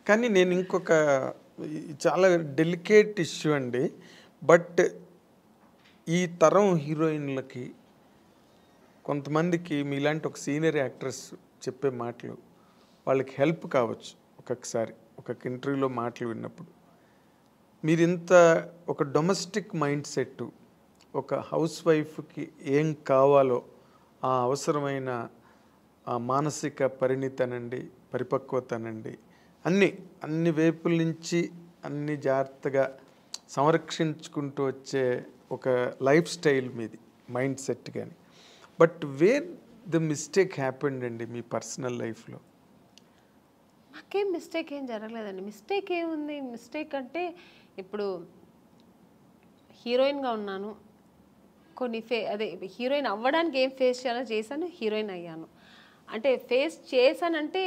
కానీ నేను ఇంకొక చాలా డెలికేట్ ఇష్యూ అండి. బట్ ఈ తరం హీరోయిన్లకి కొంతమందికి మీలాంటి ఒక సీనియర్ యాక్ట్రెస్ చెప్పే మాటలు వాళ్ళకి హెల్ప్ కావచ్చు. ఒక్కొక్కసారి ఒక ఇంటర్వ్యూలో మాటలు విన్నప్పుడు మీరు ఇంత ఒక డొమెస్టిక్ మైండ్ సెట్, ఒక హౌస్ వైఫ్కి ఏం కావాలో ఆ అవసరమైన ఆ మానసిక పరిణితనండి, పరిపక్వతనండి, అన్ని వైపుల నుంచి అన్ని జాగ్రత్తగా సంరక్షించుకుంటూ వచ్చే ఒక లైఫ్ స్టైల్ మీది, మైండ్ సెట్. కానీ but where the mistake happened అండి మీ పర్సనల్ లైఫ్లో? నాకేం మిస్టేక్ ఏం జరగలేదండి. మిస్టేక్ ఏముంది? మిస్టేక్ అంటే ఇప్పుడు హీరోయిన్గా ఉన్నాను, కొన్ని అదే హీరోయిన్ అవ్వడానికి ఏం ఫేస్ చేయాలో చేశాను, హీరోయిన్ అయ్యాను. అంటే ఫేస్ చేశానంటే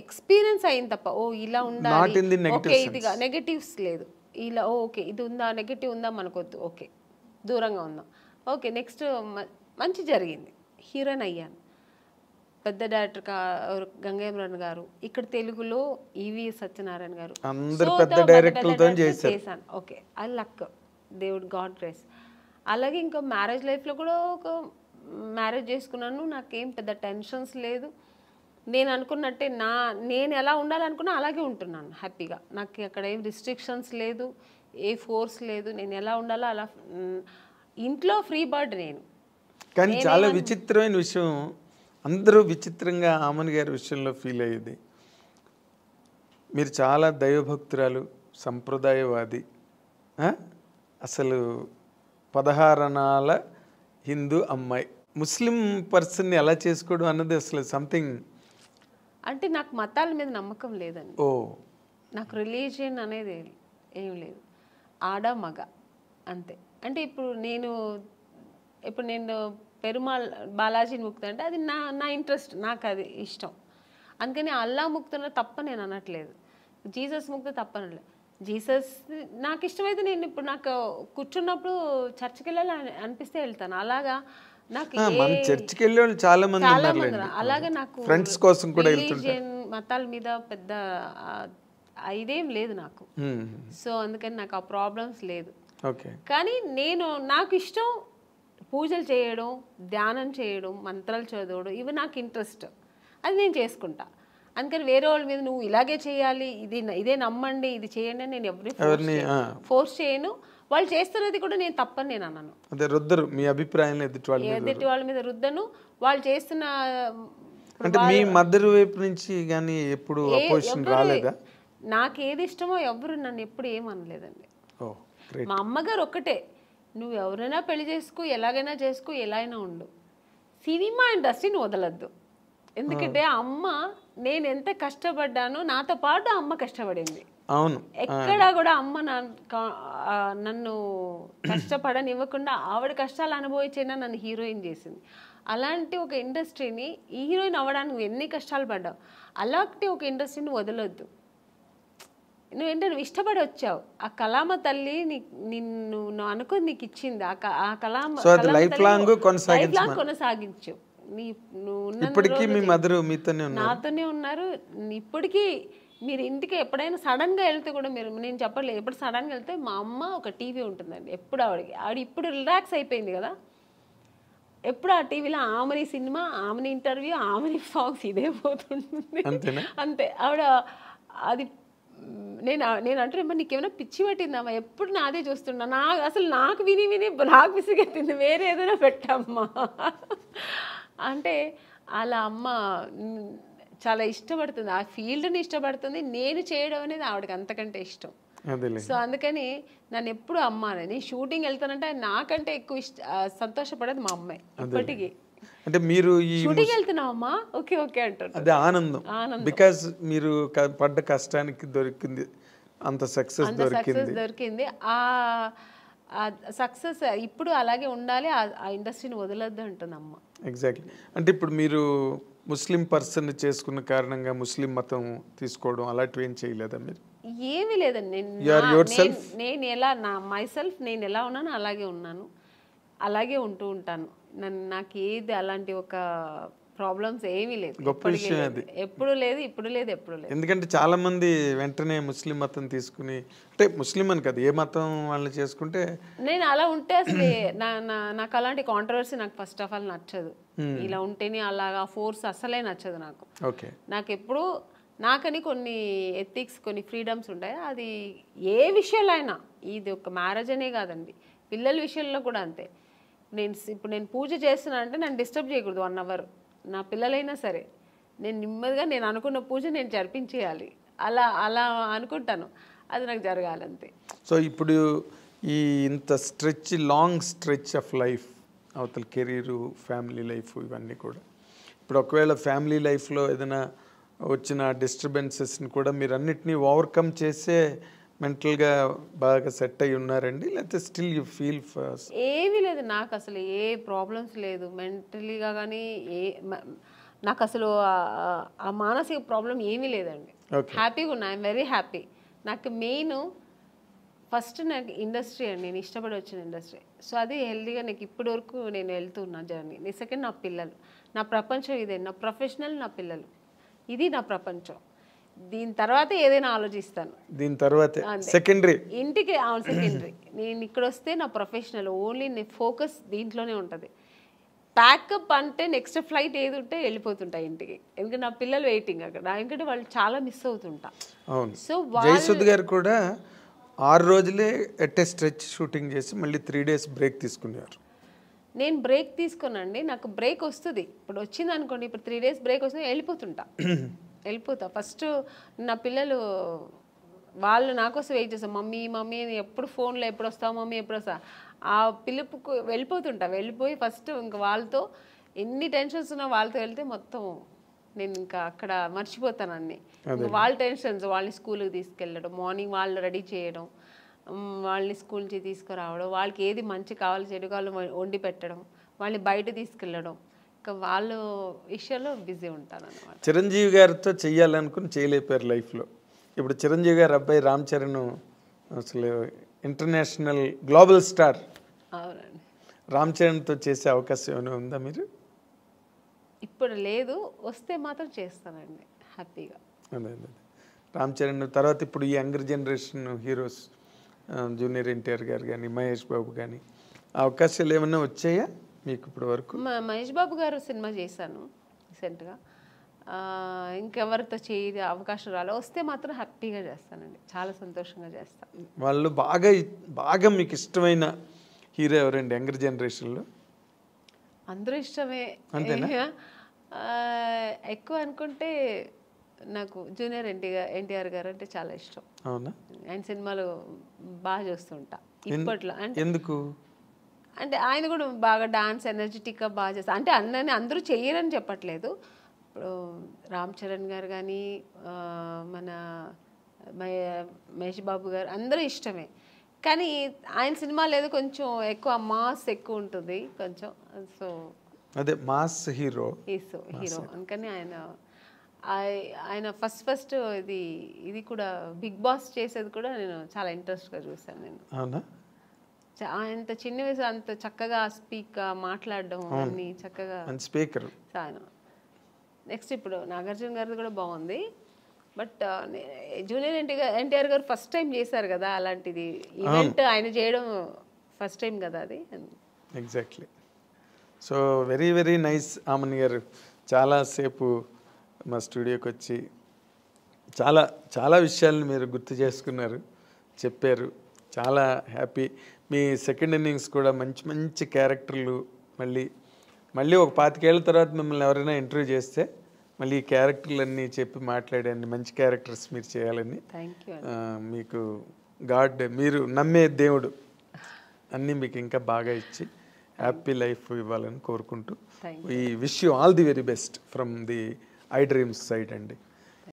ఎక్స్పీరియన్స్ అయింది తప్ప ఓ ఇలా ఉండాలి, ఓకే ఇదిగా నెగటివ్స్ లేదు, ఇలా ఓకే ఇది ఉందా, నెగటివ్ ఉందా మనకొద్దు, ఓకే దూరంగా ఉందాం, ఓకే నెక్స్ట్ మంచి జరిగింది, హీరోయిన్ అయ్యాను. పెద్ద డైరెక్టర్ గంగేమ్రన్ గారు, ఇక్కడ తెలుగులో ఈవి సత్యనారాయణ గారు, చేశాను. ఓకే అది లక్, దేవుడు, గాడ్ గ్రేస్. అలాగే ఇంకా మ్యారేజ్ లైఫ్లో కూడా ఒక మ్యారేజ్ చేసుకున్నాను, నాకేం పెద్ద టెన్షన్స్ లేదు. నేను అనుకున్నట్టే నేను ఎలా ఉండాలనుకున్నా అలాగే ఉంటున్నాను హ్యాపీగా. నాకు అక్కడ ఏం రిస్ట్రిక్షన్స్ లేదు, ఏ ఫోర్స్ లేదు, నేను ఎలా ఉండాలో అలా. ఇంట్లో ఫ్రీ బర్డ్ నేను. కానీ చాలా విచిత్రమైన విషయం, అందరూ విచిత్రంగా ఆమన్ గారి విషయంలో ఫీల్ అయ్యేది, మీరు చాలా దైవభక్తురాలు, సంప్రదాయవాది, అసలు 16 అణాల హిందూ అమ్మాయి, ముస్లిం పర్సన్ని ఎలా చేసుకోవడం అన్నది అసలు సంథింగ్. అంటే నాకు మతాల మీద నమ్మకం లేదండి. నాకు రిలీజియన్ అనేది ఏం లేదు, ఆడ మగ అంతే. అంటే ఇప్పుడు నేను పెరుమాళ్ బాలాజీని ముక్తా అంటే అది నా ఇంట్రెస్ట్, నాకు అది ఇష్టం. అందుకని అల్లా ముక్తున్న తప్ప నేను అనట్లేదు, జీసస్ ముక్త తప్ప అనట్లేదు. జీసస్ నాకు ఇష్టమైతే నేను ఇప్పుడు నాకు కూర్చున్నప్పుడు చర్చికి వెళ్ళాలి అనిపిస్తే వెళ్తాను. అలాగా నాకు చర్చికి వెళ్ళే వాళ్ళు చాలా మంది అలాగే నాకు ఫ్రెండ్స్ కోసం కూడా రిలీజియన్ మతాల మీద పెద్ద ఇదేం లేదు నాకు. సో అందుకని నాకు ఆ ప్రాబ్లమ్స్ లేదు. కానీ నాకు ఇష్టం పూజలు చేయడం, ధ్యానం చేయడం, మంత్రాలు చదవడం, ఇవి నాకు ఇంట్రెస్ట్, అది నేను చేసుకుంటా. అందుకని వేరే వాళ్ళ మీద నువ్వు ఇలాగే చేయాలి, ఇదే నమ్మండి, ఇది చేయండి అని నేను ఎవరిని ఫోర్స్ చేయను. వాళ్ళు చేస్తున్నది కూడా నేను తప్పని నేను అన్నాను. మీ అభిప్రాయం ఎదుటి వాళ్ళ మీద రుద్దను. వాళ్ళు చేస్తున్న అంటే మీ మదర్ వైపు నుంచి కానీ ఎప్పుడు అపోజిషన్ రాలేదా? నాకు ఏది ఇష్టమో ఎవరు నన్ను ఎప్పుడు ఏమనలేదండి. మా అమ్మగారు ఒక్కటే, నువ్వు ఎవరైనా పెళ్లి చేసుకో, ఎలాగైనా చేసుకో, ఎలా అయినా ఉండు, సినిమా ఇండస్ట్రీని వదలద్దు. ఎందుకంటే అమ్మ, నేను ఎంత కష్టపడ్డానో నాతో పాటు అమ్మ కష్టపడింది. అవును, ఎక్కడా కూడా అమ్మ నన్ను కష్టపడనివ్వకుండా ఆవిడ కష్టాలు అనుభవించేనా నన్ను హీరోయిన్ చేసింది. అలాంటి ఒక ఇండస్ట్రీని, ఈ హీరోయిన్ అవ్వడానికి నువ్వు ఎన్ని కష్టాలు పడ్డావు, అలాంటి ఒక ఇండస్ట్రీని వదలొద్దు. నువ్వు ఇష్టపడి వచ్చావు, ఆ కళామ తల్లి నిన్ను అనుకుని నీకు ఇచ్చింది, ఆ కళామ లైఫ్ లాంగ్ కొనసాగించు. నాతోనే ఉన్నారు ఇప్పటికీ. మీరు ఇంటికి ఎప్పుడైనా సడన్గా వెళ్తే కూడా నేను చెప్పలేదు, ఎప్పుడు సడన్గా వెళ్తే మా అమ్మ ఒక టీవీ ఉంటుందండి ఎప్పుడు. ఆవిడ ఇప్పుడు రిలాక్స్ అయిపోయింది కదా, ఎప్పుడు ఆ టీవీలో ఆమెని సినిమా, ఆమెని ఇంటర్వ్యూ, ఆమెని సాంగ్స్, ఇదే పోతుంటుంది అంతే. ఆవిడ అది నేను అంటే నీకేమైనా పిచ్చి పట్టిందమ్మా, ఎప్పుడు నాదే చూస్తున్నా, అసలు నాకు విని నాకు విసిగెత్తింది, వేరే ఏదైనా పెట్టమ్మా అంటే. అలా అమ్మ చాలా ఇష్టపడుతుంది, ఆ ఫీల్డ్ని ఇష్టపడుతుంది, నేను చేయడం అనేది ఆవిడకి అంతకంటే ఇష్టం. సో అందుకని నన్ను ఎప్పుడు అమ్మ నేను షూటింగ్ వెళ్తానంటే నాకంటే ఎక్కువ సంతోషపడేది మా అమ్మాయి ఇప్పటికీ. అంటే మీరు షూటింగ్ వెళ్తున్నావమ్మా, ఓకే ఓకే అంటారు, అదే ఆనందం. బికాజ్ మీరు పడ్డ కష్టానికి దొరికింది అంత సక్సెస్ దొరికింది. ఆ సక్సెస్ ఇప్పుడు అలాగే ఉండాలి, ఆ ఇండస్ట్రీని వదలొద్దు అంటుంది అమ్మ. ఎగ్జాక్ట్లీ. అంటే ఇప్పుడు మీరు ముస్లిం పర్సన్ చేసుకున్న కారణంగా ముస్లిం మతం తీసుకోవడం అలాంటివి ఏం చేయలేదా మీరు? ఏమీ లేదండి. నేను ఎలా మైసెల్ఫ్ నేను ఎలా ఉన్నానో అలాగే ఉన్నాను, అలాగే ఉంటూ ఉంటాను. నాకు ఏది అలాంటి ఒక ప్రాబ్లమ్స్ ఏమీ లేదు, గొప్ప విషయం అది. ఎప్పుడు లేదు, ఇప్పుడు లేదు, ఎప్పుడు లేదు. ఎందుకంటే చాలామంది వెంటనే ముస్లిం మతం తీసుకుని, అంటే ముస్లిం అని కాదు, ఏ మతం వాళ్ళని చేసుకుంటే నేను అలా ఉంటే అసలు నాకు అలాంటి కాంట్రవర్సీ నాకు ఫస్ట్ ఆఫ్ ఆల్ నచ్చదు. ఇలా ఉంటేనే అలాగా ఫోర్స్ అసలే నచ్చదు నాకు. ఓకే, నాకు ఎప్పుడు నాకని కొన్ని ఎథిక్స్, కొన్ని ఫ్రీడమ్స్ ఉంటాయి. అది ఏ విషయంలో అయినా, ఇది ఒక మ్యారేజ్ అనే కాదండి, పిల్లల విషయంలో కూడా అంతే. ఇప్పుడు నేను పూజ చేస్తున్నా అంటే నన్ను డిస్టర్బ్ చేయకూడదు 1 hour, నా పిల్లలైనా సరే. నేను నెమ్మదిగా నేను అనుకున్న పూజ నేను జరిపించేయాలి, అలా అలా అనుకుంటాను, అది నాకు జరగాలంతే. సో ఇప్పుడు ఈ ఇంత stretch, long stretch of life, అవతల కెరీరు, ఫ్యామిలీ లైఫ్, ఇవన్నీ కూడా ఇప్పుడు ఒకవేళ ఫ్యామిలీ లైఫ్లో ఏదైనా వచ్చిన డిస్టర్బెన్సెస్ని కూడా మీరు అన్నిటినీ ఓవర్కమ్ చేసే మెంటల్గా బాగా సెట్ అయి ఉన్నారండి, లేకపోతే స్టిల్ యూ ఫీల్ ఫస్ట్? ఏమీ లేదు, నాకు అసలు ఏ ప్రాబ్లమ్స్ లేదు మెంటలీగా కానీ, నాకు అసలు ఆ మానసిక ప్రాబ్లం ఏమీ లేదండి. హ్యాపీగా ఉన్నా, ఐఎమ్ వెరీ హ్యాపీ. నాకు మెయిన్ ఫస్ట్ నాకు ఇండస్ట్రీ అండి, నేను ఇష్టపడి వచ్చిన ఇండస్ట్రీ. సో అది హెల్తీగా నాకు ఇప్పటి వరకు నేను వెళ్తున్నా జర్నీ. సెకండ్ నా పిల్లలు, నా ప్రపంచం ఇదే, నా ప్రొఫెషనల్, నా పిల్లలు, ఇది నా ప్రపంచం. దీని తర్వాత ఏదైనా ఆలోచిస్తాను, దీని తర్వాత సెకండరీ, ఇంటికి సెకండరీ. నేను ఇక్కడ వస్తే నా ప్రొఫెషనల్ ఓన్లీ, నీ ఫోకస్ దీంట్లోనే ఉంటుంది. ప్యాకప్ అంటే నెక్స్ట్ ఫ్లైట్ ఏది ఉంటే వెళ్ళిపోతుంటా ఇంటికి, ఎందుకంటే నా పిల్లలు వెయిటింగ్ అక్కడ, ఎందుకంటే వాళ్ళు చాలా మిస్ అవుతుంటా. సో జయసుద్ గారు కూడా 6 రోజులే ఎట్ స్ట్రెచ్ షూటింగ్ చేసి మళ్ళీ 3 days బ్రేక్ తీసుకున్నారు. నేను బ్రేక్ తీసుకున్నాండి, నాకు బ్రేక్ వస్తుంది. ఇప్పుడు వచ్చింది అనుకోండి, ఇప్పుడు 3 days బ్రేక్ వస్తుంది, వెళ్ళిపోతుంటా. ఫస్ట్ నా పిల్లలు వాళ్ళు నా కోసం వెయిట్ చేస్తాను, మమ్మీ మమ్మీ అని ఎప్పుడు ఫోన్లో, ఎప్పుడు వస్తావు మమ్మీ, ఎప్పుడు వస్తా, ఆ పిలుపుకు వెళ్ళిపోతుంటా. వెళ్ళిపోయి ఫస్ట్ ఇంకా వాళ్ళతో ఎన్ని టెన్షన్స్ ఉన్నా వాళ్ళతో వెళ్తే మొత్తం నేను ఇంకా అక్కడ మర్చిపోతాను అన్నీ. వాళ్ళ టెన్షన్స్, వాళ్ళని స్కూల్కి తీసుకెళ్ళడం, మార్నింగ్ వాళ్ళు రెడీ చేయడం, వాళ్ళని స్కూల్ నుంచి తీసుకురావడం, వాళ్ళకి ఏది మంచి కావాలి చెడు కావాలి వండి పెట్టడం, వాళ్ళని బయట తీసుకెళ్ళడం, ఇంకా వాళ్ళ విషయంలో బిజీ ఉంటాను అన్నమాట. చిరంజీవి గారితో చెయ్యాలనుకుని చేయలేపారు లైఫ్లో. ఇప్పుడు చిరంజీవి గారు అబ్బాయి రామ్ చరణ్ అసలు ఇంటర్నేషనల్ గ్లోబల్ స్టార్. అవునండి. రామ్ చరణ్తో చేసే అవకాశం ఏమైనా ఉందా మీరు? ఇప్పుడు లేదు, వస్తే మాత్రం చేస్తానండి హ్యాపీగా. అదే అదే రామ్ చరణ్ తర్వాత ఇప్పుడు ఈ younger generation heroes, junior NTR గారు కానీ, మహేష్ బాబు కానీ, అవకాశాలు ఏమైనా వచ్చాయా మీకు ఇప్పటి వరకు? మహేష్ బాబు గారు సినిమా చేశాను రీసెంట్గా, ఇంకెవరితో చేయ అవకాశం రాలే, వస్తే మాత్రం హ్యాపీగా చేస్తానండి, చాలా సంతోషంగా చేస్తాను. వాళ్ళు బాగా మీకు ఇష్టమైన హీరో ఎవరండి యంగర్ జనరేషన్లో? అందరూ ఇష్టమే, ఎక్కువ అనుకుంటే నాకు జూనియర్ ఎన్టీఆర్ గారు అంటే చాలా ఇష్టం. అవునా? ఆయన సినిమాలు బాగా చూస్తుంటా ఇప్పట్లో. అంటే ఎందుకు అంటే ఆయన కూడా బాగా డాన్స్ ఎనర్జెటిక్గా బాగా చేస్తారు. అంటే అందరూ చెయ్యరని చెప్పట్లేదు. ఇప్పుడు రామ్ చరణ్ గారు కానీ, మన మహేష్ బాబు గారు అందరూ ఇష్టమే, కానీ ఆయన సినిమాలు ఏదో కొంచెం ఎక్కువ మాస్ ఎక్కువ ఉంటుంది కొంచెం. సో అదే మాస్ హీరో అందుకని ఆయన ఫస్ట్ ఇది కూడా బిగ్ బాస్ చేసేది కూడా నేను చాలా ఇంట్రెస్ట్గా చూసాను. నేను అవునా? అంత చిన్న వయసు అంత చక్కగా మాట్లాడడం అన్ని చక్కగా స్పీకర్. నెక్స్ట్ ఇప్పుడు నాగార్జున గారిది కూడా బాగుంది, బట్ జూనియర్ ఎన్టీఆర్ గారు ఫస్ట్ టైం చేశారు కదా అలాంటిది ఈవెంట్, ఆయన చేయడం ఫస్ట్ టైం కదా అది. Exactly. So very very nice Amman గారు, చాలాసేపు మా స్టూడియోకి వచ్చి చాలా చాలా విషయాలను మీరు గుర్తు చేసుకున్నారు, చెప్పారు. చాలా హ్యాపీ. మీ సెకండ్ ఇన్నింగ్స్ కూడా మంచి మంచి క్యారెక్టర్లు, మళ్ళీ ఒక 25 ఏళ్ళ తర్వాత మిమ్మల్ని ఎవరైనా ఇంటర్వ్యూ చేస్తే మళ్ళీ ఈ క్యారెక్టర్లన్నీ చెప్పి మాట్లాడండి, మంచి క్యారెక్టర్స్ మీరు చేయాలని. మీకు గాడ్, మీరు నమ్మే దేవుడు అన్నీ మీకు ఇంకా బాగా ఇచ్చి హ్యాపీ లైఫ్ ఇవ్వాలని కోరుకుంటూ, ఈ wish you all the very best from the I dreams side అండి.